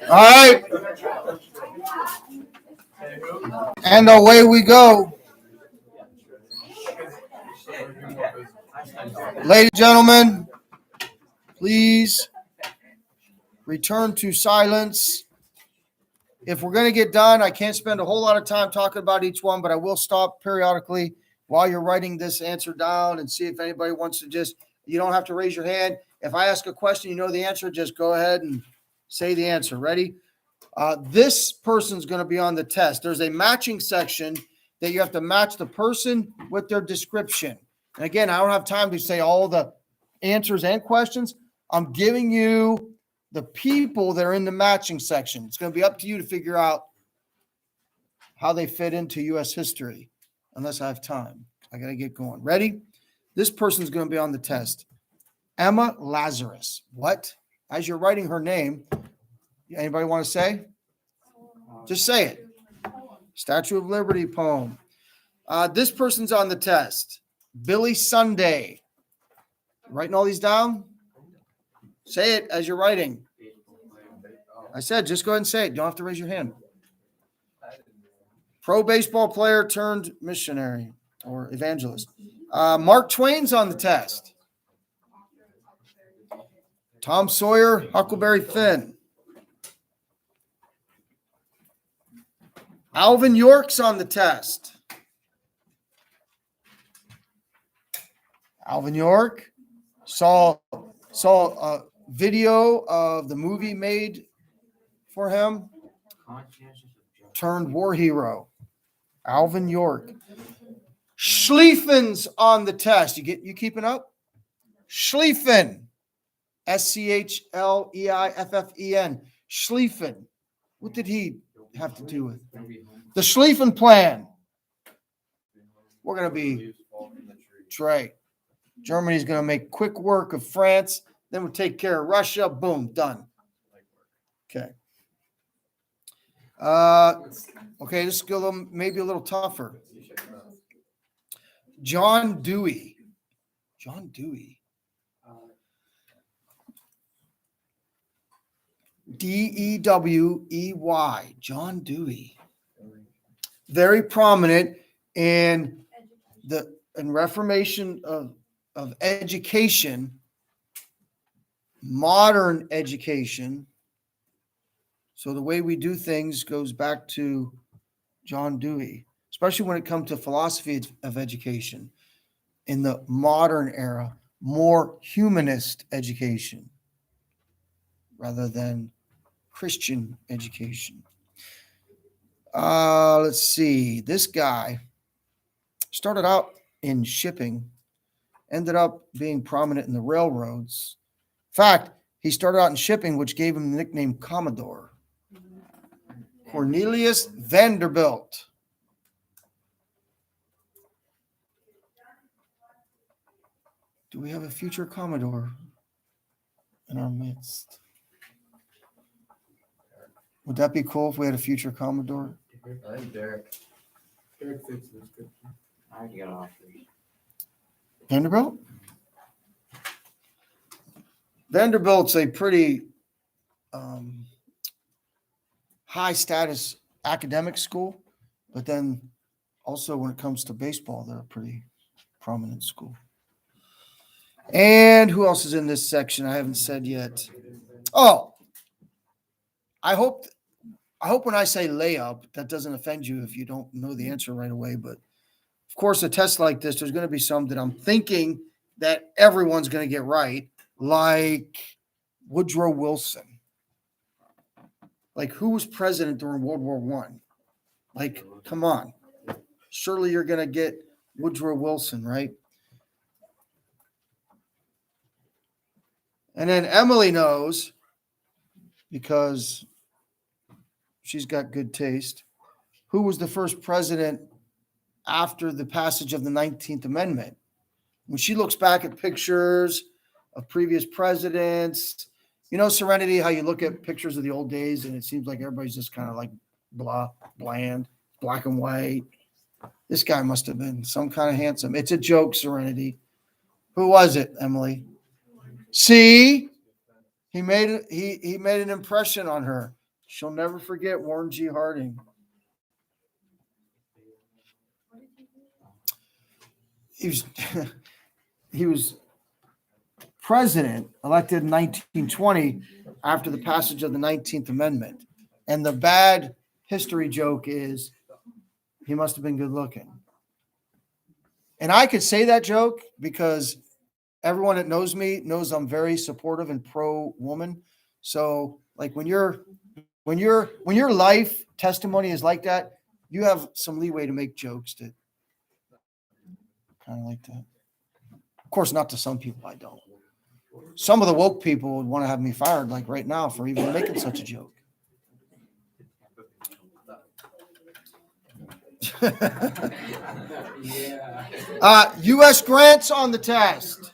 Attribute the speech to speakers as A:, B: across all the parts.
A: All right. And away we go. Ladies and gentlemen, please return to silence. If we're going to get done, I can't spend a whole lot of time talking about each one, but I will stop periodically while you're writing this answer down and see if anybody wants to you don't have to raise your hand. If I ask a question, you know the answer, just go ahead and say the answer. Ready? This person's going to be on the test. There's a matching section that you have to match the person with their description. And again, I don't have time to say all the answers and questions. I'm giving you the people that are in the matching section. It's going to be up to you to figure out how they fit into U.S. history, unless I have time. I got to get going. Ready? This person's going to be on the test. Emma Lazarus. What? As you're writing her name, anybody want to say? Just say it. Statue of Liberty poem. This person's on the test. Billy Sunday. Writing all these down? Say it as you're writing. I said, just go ahead and say it. You don't have to raise your hand. Pro baseball player turned missionary or evangelist. Mark Twain's on the test. Tom Sawyer, Huckleberry Finn. Alvin York's on the test. Alvin York saw a video of the movie made for him. Turned war hero. Alvin York. Schlieffen's on the test. You keeping up? Schlieffen. Schleiffen. Schlieffen. What did he have to do with the Schlieffen Plan? We're going to be Trey. Germany's going to make quick work of France. Then we'll take care of Russia. Boom, done. Okay. Okay, this is maybe a little tougher. John Dewey. John Dewey. Dewey. John Dewey. Very prominent in Reformation of education, modern education. So the way we do things goes back to John Dewey, especially when it comes to philosophy of education in the modern era, more humanist education rather than Christian education. Let's see. This guy started out in shipping, ended up being prominent in the railroads. In fact, he started out in shipping, which gave him the nickname Commodore. Cornelius Vanderbilt. Do we have a future Commodore in our midst? Would that be cool if we had a future Commodore?
B: I think Derek fits the description. I already got offers.
A: Vanderbilt? Vanderbilt's a pretty high status academic school, but then also when it comes to baseball, they're a pretty prominent school. And who else is in this section? I haven't said yet. Oh, I hope when I say layup, that doesn't offend you if you don't know the answer right away. But of course, a test like this, there's going to be some that I'm thinking that everyone's going to get right, like Woodrow Wilson. Like, who was president during World War I? Like, come on. Surely you're going to get Woodrow Wilson, right? And then Emily knows, because she's got good taste, who was the first president after the passage of the 19th Amendment. When she looks back at pictures of previous presidents, you know, Serenity, how you look at pictures of the old days and it seems like everybody's just kind of like bland, black and white. This guy must have been some kind of handsome. It's a joke, Serenity. Who was it, Emily? See? He made an impression on her. She'll never forget Warren G. Harding. He was president, elected in 1920 after the passage of the 19th Amendment. And the bad history joke is he must have been good looking. And I could say that joke because everyone that knows me knows I'm very supportive and pro woman. So like when your life testimony is like that, you have some leeway to make jokes that kind of like that. Of course, not to some people, I don't. Some of the woke people would want to have me fired like right now for even making such a joke. U.S. Grant's on the test.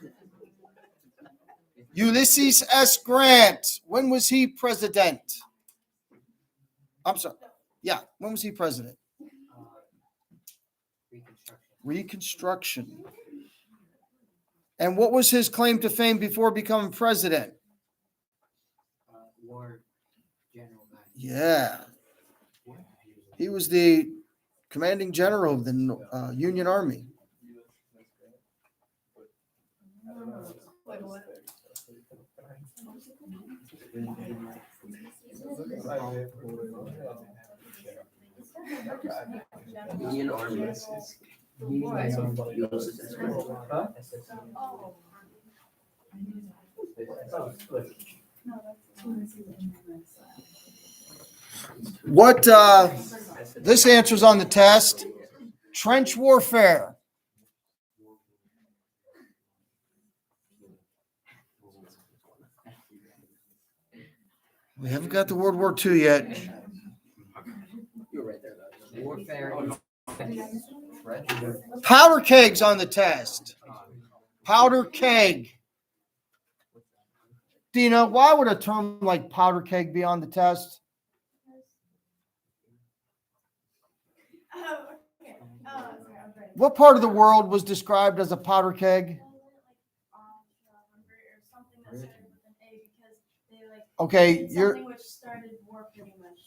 A: Ulysses S. Grant. When was he president? I'm sorry. Yeah, when was he president? Reconstruction. And what was his claim to fame before becoming president?
B: War general.
A: Yeah. He was the commanding general of the Union Army.
B: Union Army.
A: What this answer's on the test. Trench warfare. We haven't got to World War II yet.
B: You're right there, though. Warfare.
A: Powder kegs on the test. Powder keg. Dina, why would a term like powder keg be on the test? What part of the world was described as a powder keg? Okay,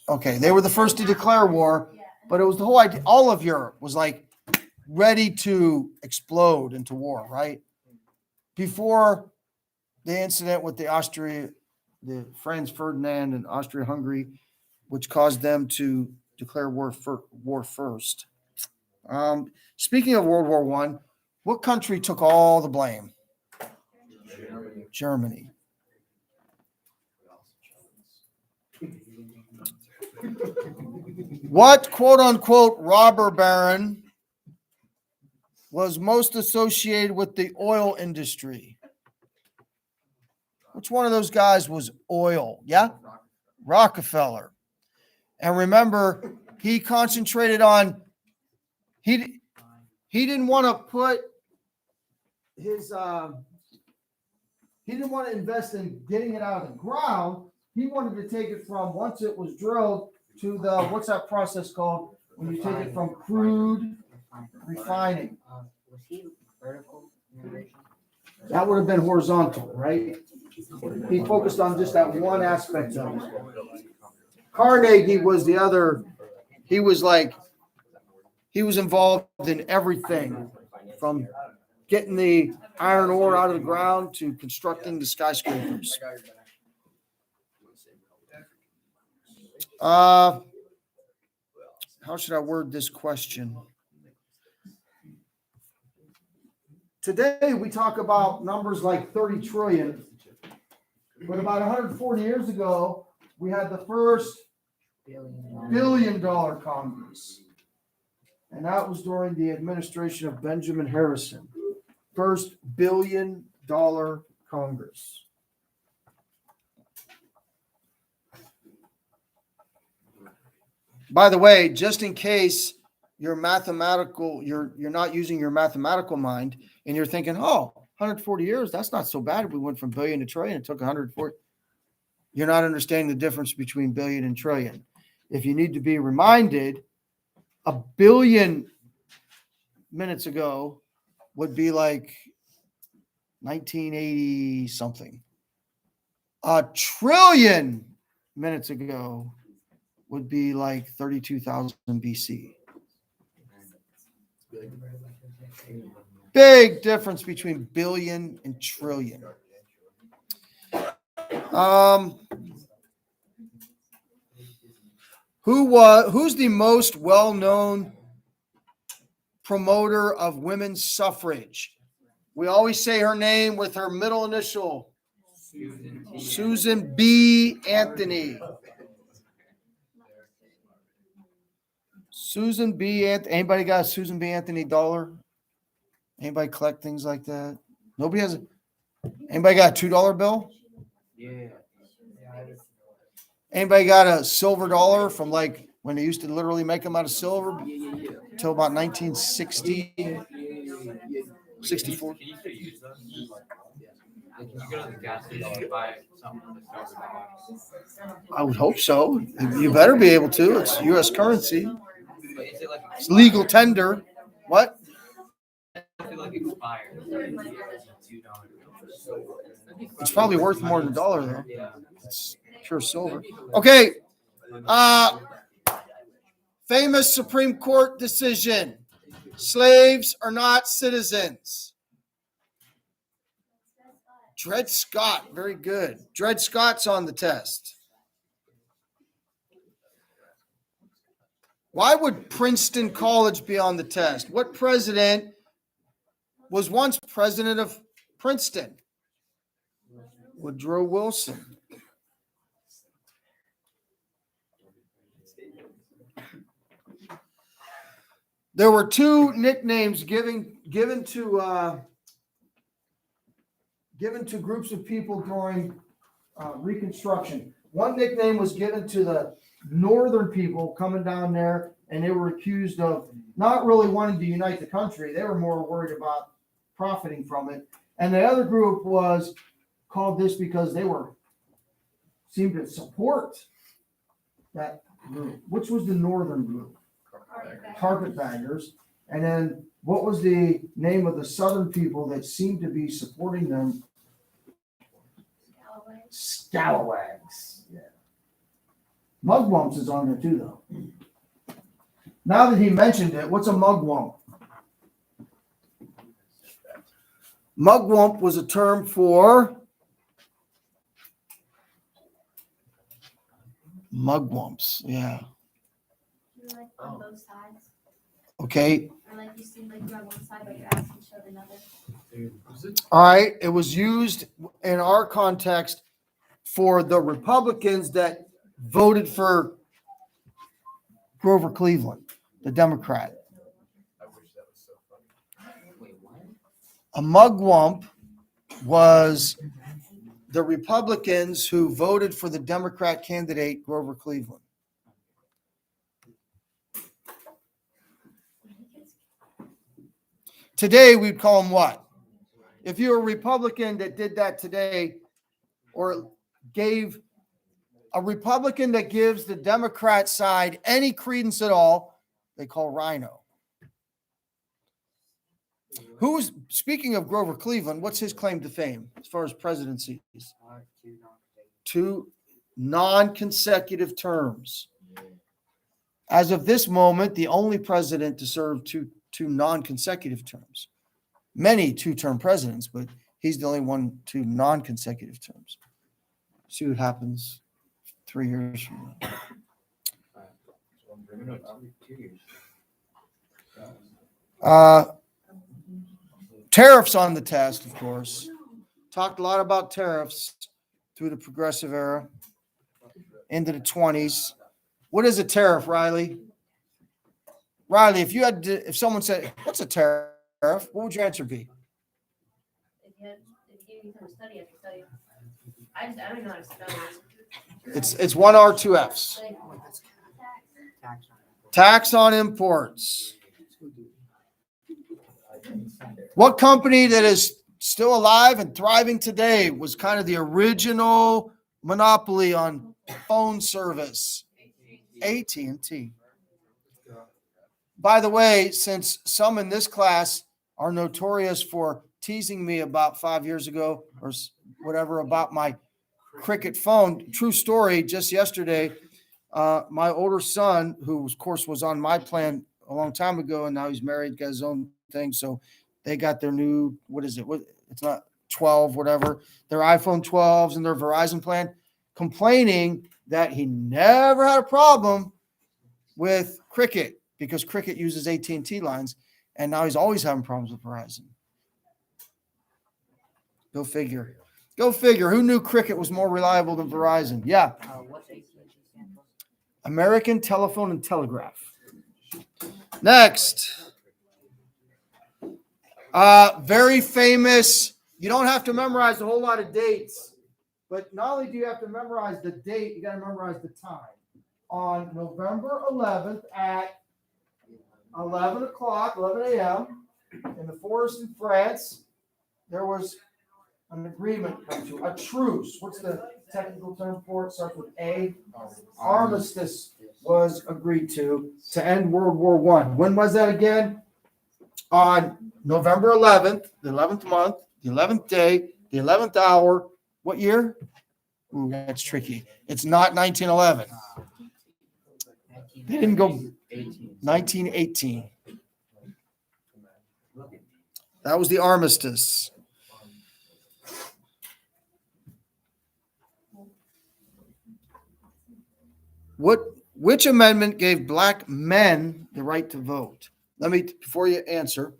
A: okay. They were the first to declare war, but it was the whole idea. All of Europe was like ready to explode into war, right? Before the incident with the Franz Ferdinand and Austria-Hungary, which caused them to declare war first. Speaking of World War I, what country took all the blame? Germany. What quote-unquote robber baron was most associated with the oil industry? Which one of those guys was oil? Yeah? Rockefeller. And remember, he concentrated on, he didn't want to put his, he didn't want to invest in getting it out of the ground. He wanted to take it from once it was drilled to the, what's that process called? When you take it from crude refining.
B: Was he vertical integration?
A: That would have been horizontal, right? He focused on just that one aspect of it. Carnegie was the other. He was involved in everything from getting the iron ore out of the ground to constructing the skyscrapers. How should I word this question? Today, we talk about numbers like 30 trillion, but about 140 years ago, we had the first $1 billion Congress. And that was during the administration of Benjamin Harrison. First $1 billion Congress. By the way, just in case you're not using your mathematical mind and you're thinking, oh, 140 years, that's not so bad. We went from billion to trillion. It took 140. You're not understanding the difference between billion and trillion. If you need to be reminded, 1 billion minutes ago would be like 1980 something. A trillion minutes ago would be like 32,000 BC. Big difference between billion and trillion. Who's the most well-known promoter of women's suffrage? We always say her name with her middle initial. Susan B. Anthony. Susan B. Anthony. Anybody got a Susan B. Anthony dollar? Anybody collect things like that? Nobody has. Anybody got a $2 bill?
B: Yeah.
A: Anybody got a silver dollar from like when they used to literally make them out of silver until about 1960, 64?
B: Can you still use those? Can you go to the gas station and buy something with a silver dollar?
A: I would hope so. You better be able to. It's U.S. currency.
B: But is it like
A: It's legal tender. What?
B: I feel like expired. $2.
A: It's probably worth more than $1 though.
B: Yeah.
A: It's pure silver. Okay. Famous Supreme Court decision. Slaves are not citizens. Dred Scott. Very good. Dred Scott's on the test. Why would Princeton College be on the test? What president was once president of Princeton? Woodrow Wilson. There were two nicknames given to groups of people during Reconstruction. One nickname was given to the northern people coming down there, and they were accused of not really wanting to unite the country. They were more worried about profiting from it. And the other group was called this because they seemed to support that group. Which was the northern group? Carpetbaggers. And then what was the name of the southern people that seemed to be supporting them? Scalawags. Yeah. Mugwumps is on there too, though. Now that he mentioned it, what's a mugwump? Mugwump was a term for mugwumps. Yeah.
C: You're like on both sides.
A: Okay.
C: Or like you seem like you're on one side, but your ass can show another.
A: All right. It was used in our context for the Republicans that voted for Grover Cleveland, the Democrat.
B: Wait, what?
A: A mugwump was the Republicans who voted for the Democrat candidate, Grover Cleveland. Today, we'd call them what? If you're a Republican that did that today, or gave a Republican that gives the Democrat side any credence at all, they call rhino. Who's, speaking of Grover Cleveland, what's his claim to fame as far as presidencies? 2 non-consecutive terms. As of this moment, the only president to serve two non-consecutive terms. Many 2-term presidents, but he's the only one 2 non-consecutive terms. See what happens 3 years from now. Tariffs on the test, of course. Talked a lot about tariffs through the progressive era into the 20s. What is a tariff, Riley? Riley, if someone said, "What's a tariff?" what would your answer be?
C: If you become a study, I can tell you. I don't know how to spell it.
A: It's 1 R, 2 Fs. Tax on imports. What company that is still alive and thriving today was kind of the original monopoly on phone service? AT&T. By the way, since some in this class are notorious for teasing me about 5 years ago or whatever about my Cricket phone. True story, just yesterday, my older son, who of course was on my plan a long time ago, and now he's married, got his own thing. So they got their new, what is it? What, it's not 12, whatever, their iPhone 12s and their Verizon plan, complaining that he never had a problem with Cricket because Cricket uses AT&T lines, and now he's always having problems with Verizon. Go figure. Go figure. Who knew Cricket was more reliable than Verizon? Yeah.
B: What's AT&T stand for?
A: American Telephone and Telegraph. Next. Very famous. You don't have to memorize a whole lot of dates, but not only do you have to memorize the date, you got to memorize the time. On November 11th at 11 o'clock, 11 a.m., in the forest in France, there was an agreement, a truce. What's the technical term for it? Starts with A. Armistice was agreed to end World War I. When was that again? On November 11th, the 11th month, the 11th day, the 11th hour. What year? Ooh, that's tricky. It's not 1911. They didn't go 1918. That was the armistice. Which amendment gave black men the right to vote? Before you answer,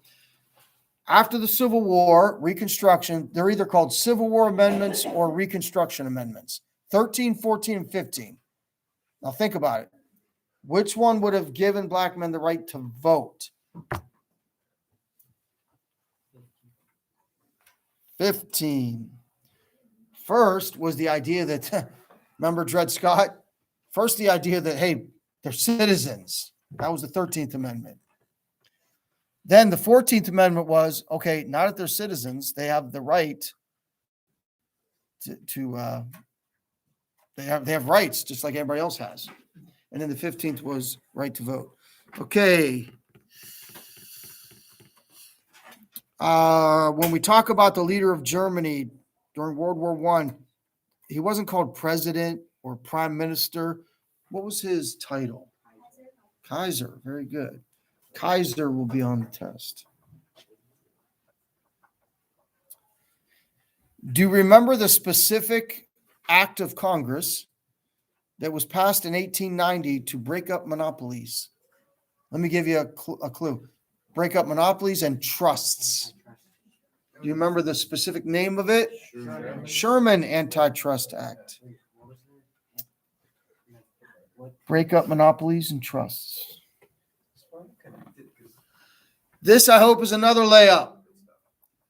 A: after the Civil War, Reconstruction, they're either called Civil War amendments or Reconstruction amendments. 13, 14, and 15. Now think about it. Which one would have given black men the right to vote? 15. First was the idea that, remember Dred Scott? First, the idea that, hey, they're citizens. That was the 13th Amendment. Then the 14th Amendment was, okay, now that they're citizens, they have the right they have rights just like everybody else has. And then the 15th was right to vote. Okay. When we talk about the leader of Germany during World War I, he wasn't called president or prime minister. What was his title? Kaiser. Very good. Kaiser will be on the test. Do you remember the specific act of Congress that was passed in 1890 to break up monopolies? Let me give you a clue. Break up monopolies and trusts. Do you remember the specific name of it? Sherman Antitrust Act. Break up monopolies and trusts. This, I hope, is another layup.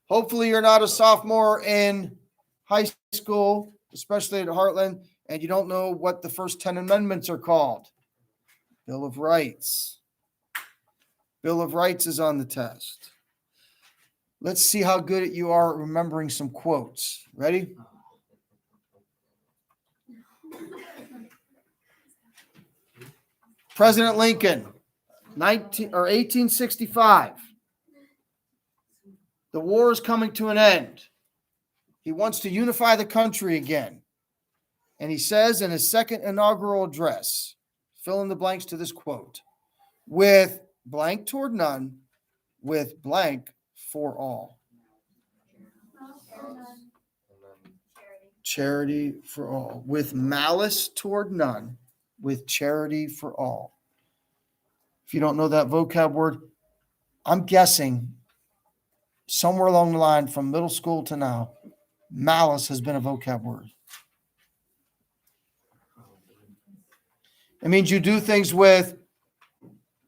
A: Hopefully, you're not a sophomore in high school, especially at Heartland, and you don't know what the first 10 amendments are called. Bill of Rights. Bill of Rights is on the test. Let's see how good you are at remembering some quotes. Ready? President Lincoln, 1865. The war is coming to an end. He wants to unify the country again. And he says in his second inaugural address, fill in the blanks to this quote, with blank toward none, with blank for all. Charity for all. With malice toward none, with charity for all. If you don't know that vocab word, I'm guessing somewhere along the line from middle school to now, malice has been a vocab word. It means you do things with,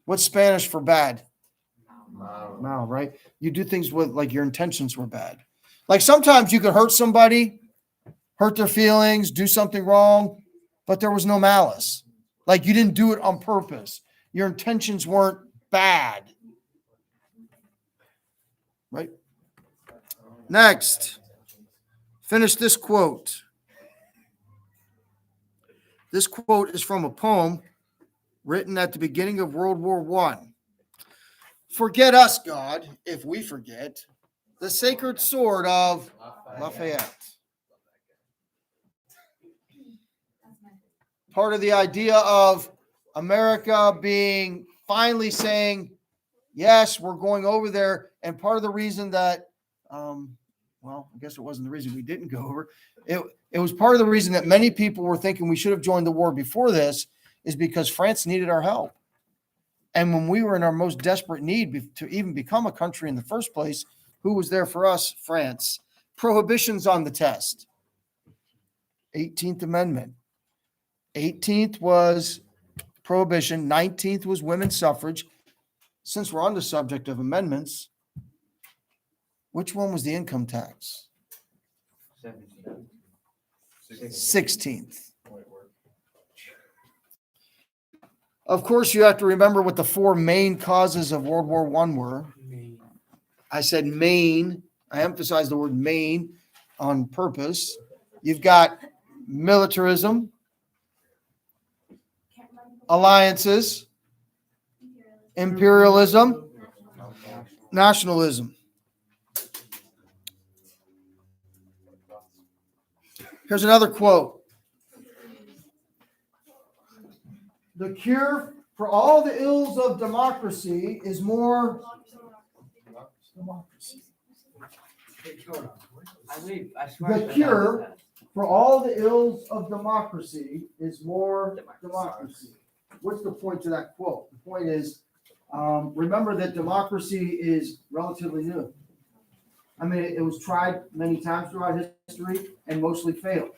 A: what's Spanish for bad? Mal, right? You do things with, like, your intentions were bad. Like sometimes you could hurt somebody, hurt their feelings, do something wrong, but there was no malice. Like you didn't do it on purpose. Your intentions weren't bad. Right? Next. Finish this quote. This quote is from a poem written at the beginning of World War I. Forget us, God, if we forget the sacred sword of Lafayette. part of the idea of America being finally saying, yes, we're going over there. And part of the reason that, well, I guess it wasn't the reason we didn't go over. It was part of the reason that many people were thinking we should have joined the war before this is because France needed our help. And when we were in our most desperate need to even become a country in the first place, who was there for us? France. Prohibitions on the test. 18th Amendment. 18th was prohibition. 19th was women's suffrage. Since we're on the subject of amendments, which one was the income tax? 16th. Of course, you have to remember what the four main causes of World War I were. I said main. I emphasize the word main on purpose. You've got militarism, alliances, imperialism, nationalism. Here's another quote. The cure for all the ills of democracy is more democracy. The cure for all the ills of democracy is more democracy. What's the point to that quote? The point is, remember that democracy is relatively new. I mean, it was tried many times throughout history and mostly failed.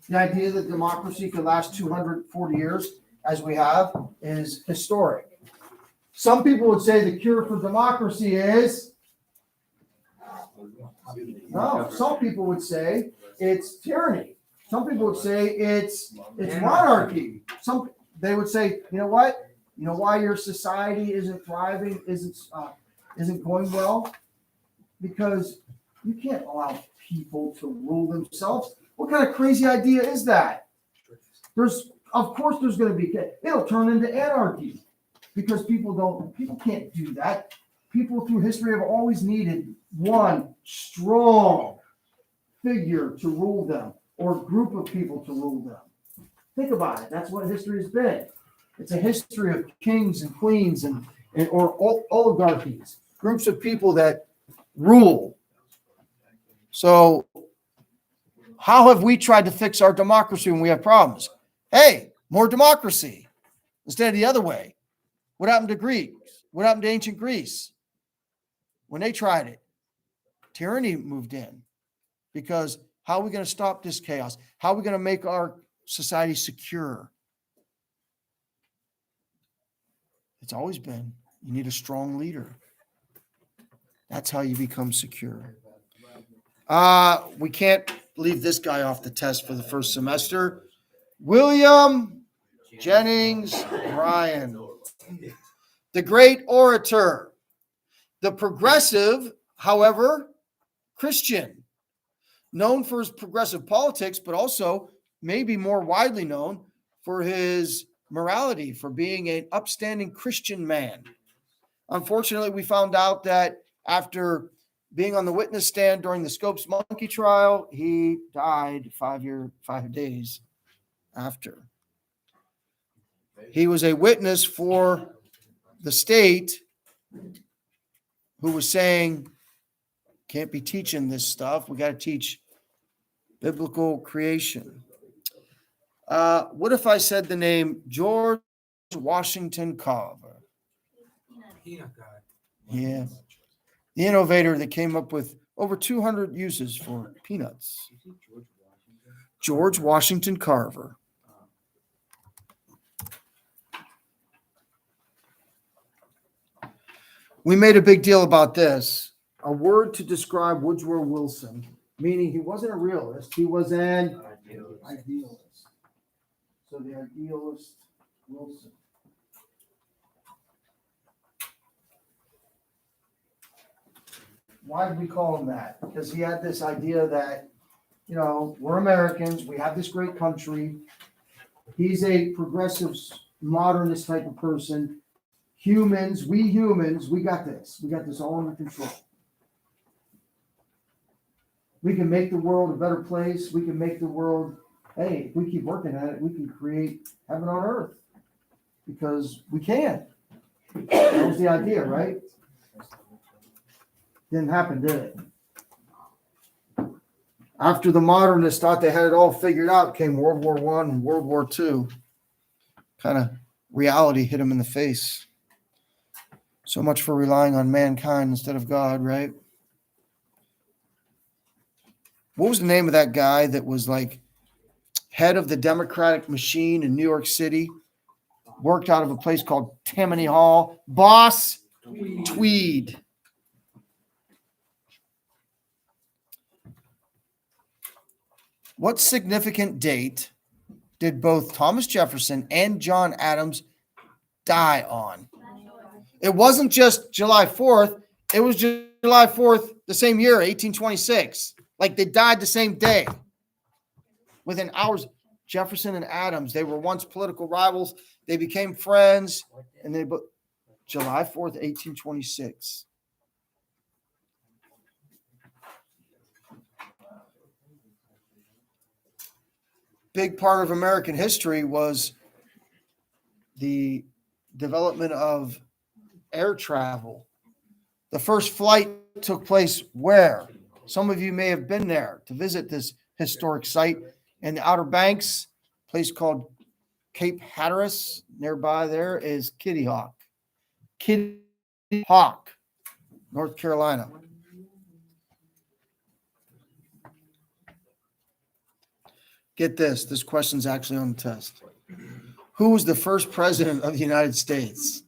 A: The idea that democracy could last 240 years, as we have, is historic. Some people would say the cure for democracy is no. Some people would say it's tyranny. Some people would say it's monarchy. They would say, you know what? You know why your society isn't thriving, isn't going well? Because you can't allow people to rule themselves. What kind of crazy idea is that? Of course there's going to be, it'll turn into anarchy because people can't do that. People through history have always needed one strong figure to rule them or group of people to rule them. Think about it. That's what history has been. It's a history of kings and queens or oligarchies, groups of people that rule. So how have we tried to fix our democracy when we have problems? Hey, more democracy instead of the other way. What happened to Greece? What happened to ancient Greece? When they tried it, tyranny moved in because how are we going to stop this chaos? How are we going to make our society secure? It's always been, you need a strong leader. That's how you become secure. We can't leave this guy off the test for the first semester. William Jennings Bryan, the great orator, the progressive, however, Christian, known for his progressive politics, but also maybe more widely known for his morality, for being an upstanding Christian man. Unfortunately, we found out that after being on the witness stand during the Scopes monkey trial, he died 5 days after. He was a witness for the state who was saying, can't be teaching this stuff. We got to teach biblical creation. What if I said the name George Washington Carver? Yeah. The innovator that came up with over 200 uses for peanuts. George Washington Carver. We made a big deal about this. A word to describe Woodrow Wilson, meaning he wasn't a realist, he was an idealist. So the idealist Wilson. Why did we call him that? Because he had this idea that, we're Americans, we have this great country. He's a progressive, modernist type of person. Humans, we got this. We got this all under control. We can make the world a better place. We can make the world hey, if we keep working at it, we can create heaven on earth. Because we can. That was the idea, right? Didn't happen, did it? After the modernists thought they had it all figured out, came World War I and World War II. Kind of reality hit them in the face. So much for relying on mankind instead of God, right? What was the name of that guy that was like head of the Democratic machine in New York City? Worked out of a place called Tammany Hall. Boss Tweed. What significant date did both Thomas Jefferson and John Adams die on? It wasn't just July 4th. It was July 4th the same year, 1826. Like they died the same day. Within hours, Jefferson and Adams, they were once political rivals. They became friends. And they July 4th, 1826. Big part of American history was the development of air travel. The first flight took place where? Some of you may have been there to visit this historic site in the Outer Banks, a place called Cape Hatteras. Nearby there is Kitty Hawk. Kitty Hawk, North Carolina. Get this. This question's actually on the test. Who was the first president of the United States?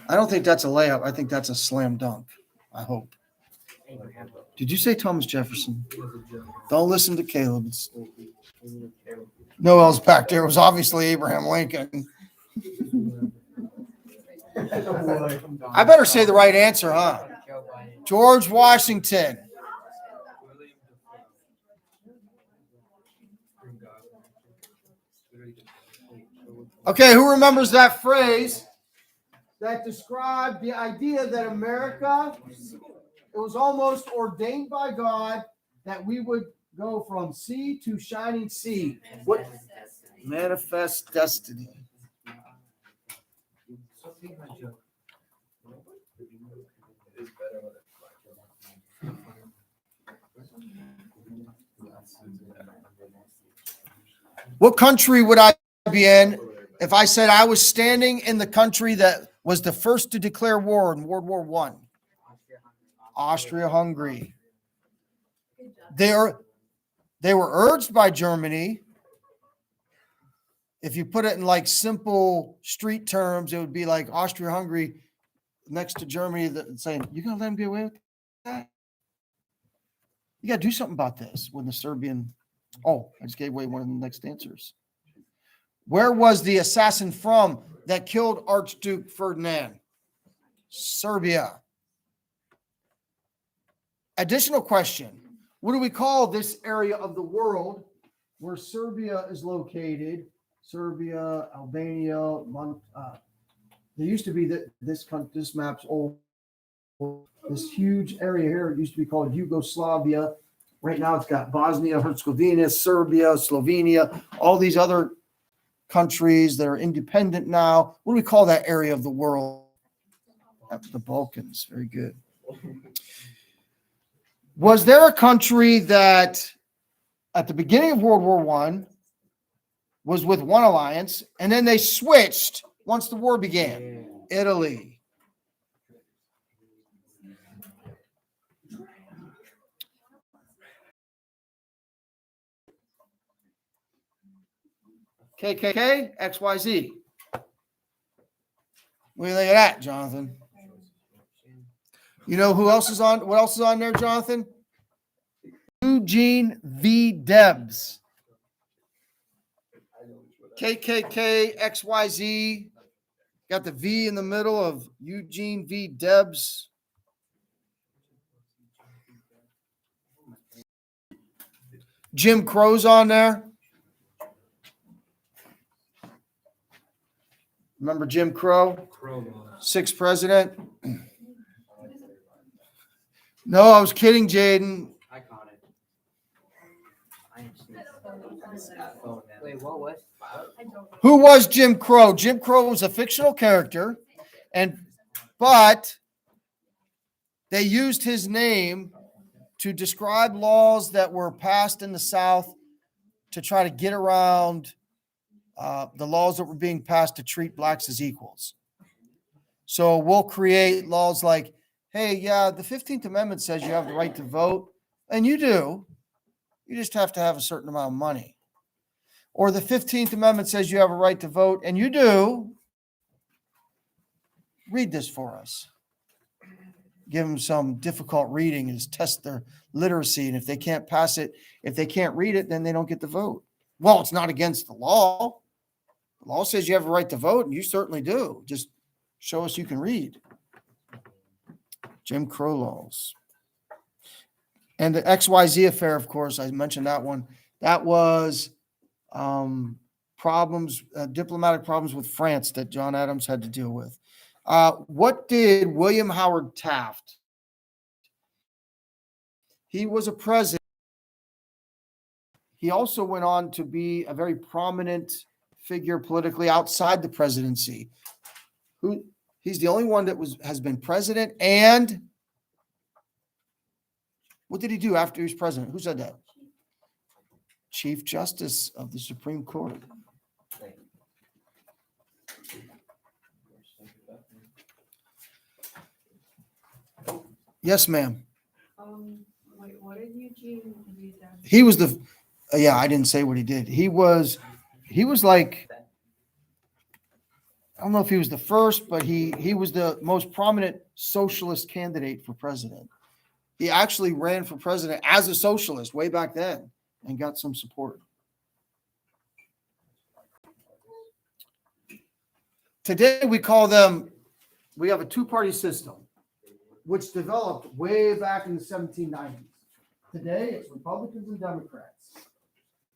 A: I don't think that's a layup. I think that's a slam dunk. I hope. Did you say Thomas Jefferson? Don't listen to Caleb. Noel's back there. It was obviously Abraham Lincoln. I better say the right answer, huh? George Washington. Okay, who remembers that phrase that described the idea that America, it was almost ordained by God that we would go from sea to shining sea? What? Manifest destiny. What country would I be in if I said I was standing in the country that was the first to declare war in World War I? Austria-Hungary. They were urged by Germany. If you put it in like simple street terms, it would be like Austria-Hungary next to Germany saying, "You gonna let them get away with that? You got to do something about this." When the Serbian, I just gave away one of the next answers. Where was the assassin from that killed Archduke Ferdinand? Serbia. Additional question. What do we call this area of the world where Serbia is located? Serbia, Albania, there used to be this map's old. This huge area here, it used to be called Yugoslavia. Right now it's got Bosnia, Herzegovina, Serbia, Slovenia, all these other countries that are independent now. What do we call that area of the world? The Balkans. Very good. Was there a country that at the beginning of World War I was with one alliance and then they switched once the war began? Italy. KKK, XYZ. What do you think of that, Jonathan? You know who else is on? What else is on there, Jonathan? Eugene V. Debs. KKK, XYZ. Got the V in the middle of Eugene V. Debs. Jim Crow's on there. Remember Jim Crow? Sixth president. No, I was kidding, Jaden.
B: I caught it. Wait, what?
C: I don't know.
A: Who was Jim Crow? Jim Crow was a fictional character, but they used his name to describe laws that were passed in the South to try to get around the laws that were being passed to treat blacks as equals. So we'll create laws like, hey, yeah, the 15th Amendment says you have the right to vote, and you do. You just have to have a certain amount of money. Or the 15th Amendment says you have a right to vote, and you do. Read this for us. Give them some difficult reading and test their literacy. And if they can't pass it, if they can't read it, then they don't get the vote. Well, it's not against the law. The law says you have a right to vote, and you certainly do. Just show us you can read. Jim Crow laws. And the XYZ affair, of course, I mentioned that one. That was diplomatic problems with France that John Adams had to deal with. What did William Howard Taft? He was a president. He also went on to be a very prominent figure politically outside the presidency. He's the only one that has been president. And what did he do after he was president? Who said that? Chief Justice of the Supreme Court. Yes, ma'am.
D: Wait, what did Eugene do?
A: He was I didn't say what he did. He was like, I don't know if he was the first, but he was the most prominent socialist candidate for president. He actually ran for president as a socialist way back then and got some support. Today we have a two-party system, which developed way back in the 1790s. Today it's Republicans and Democrats.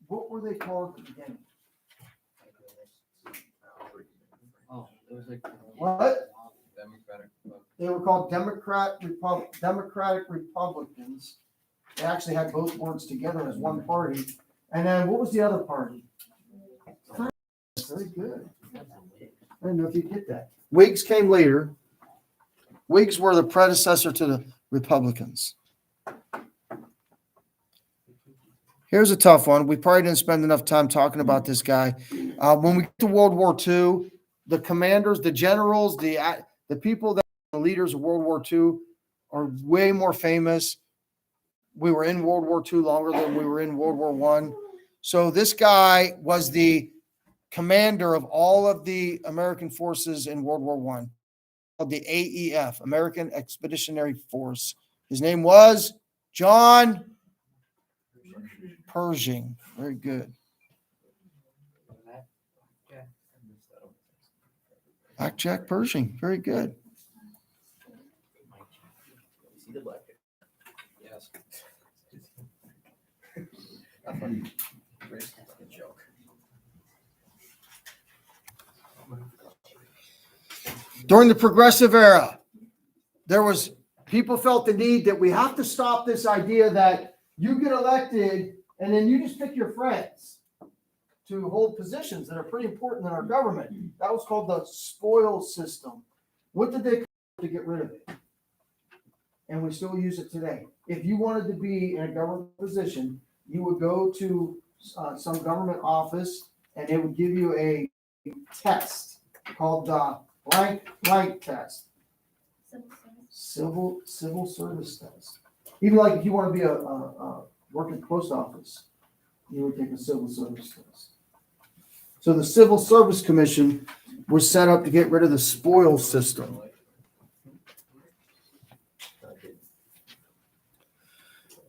A: What were they called at the beginning?
B: Oh, it was like.
A: What?
B: Democratic.
A: They were called Democratic Republicans. They actually had both words together as one party. And then what was the other party? Very good. I don't know if you get that. Whigs came later. Whigs were the predecessor to the Republicans. Here's a tough one. We probably didn't spend enough time talking about this guy. When we get to World War II, the commanders, the generals, the people that are the leaders of World War II are way more famous. We were in World War II longer than we were in World War I. So this guy was the commander of all of the American forces in World War I, called the AEF, American Expeditionary Force. His name was John Pershing. Very good. Jack Pershing. Very good.
B: See the black. Yes. Joke.
A: During the Progressive Era, people felt the need that we have to stop this idea that you get elected and then you just pick your friends to hold positions that are pretty important in our government. That was called the spoil system. What did they do to get rid of it? And we still use it today. If you wanted to be in a government position, you would go to some government office and they would give you a test called the blank test. Civil service test. Even like if you want to be work at the post office, you would take a civil service test. So the Civil Service Commission was set up to get rid of the spoil system.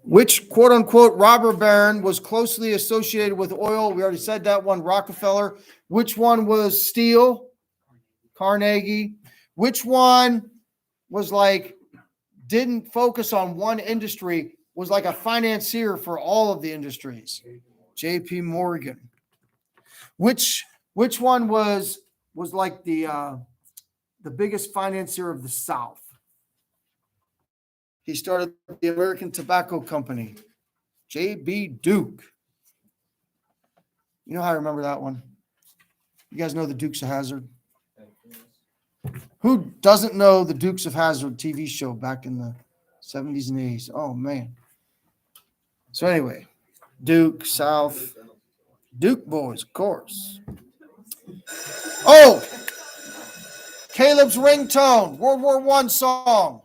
A: Which quote unquote robber baron was closely associated with oil? We already said that one, Rockefeller. Which one was steel? Carnegie. Which one was didn't focus on one industry, was like a financier for all of the industries? JP Morgan. Which one was like the biggest financier of the South? He started the American Tobacco Company. J.B. Duke. You know how I remember that one? You guys know the Dukes of Hazzard? Who doesn't know the Dukes of Hazzard TV show back in the 70s and 80s? Oh, man. So anyway, Duke, South, Duke boys, of course. Oh, Caleb's ringtone, World War I song.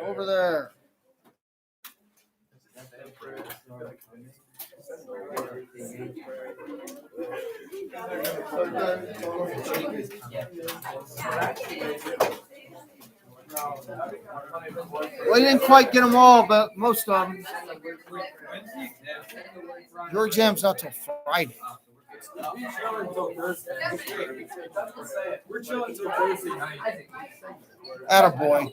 A: Over there. Well, you didn't quite get them all, but most of them. Your exam's not till Friday.
E: We're chilling until Thursday night.
A: Attaboy.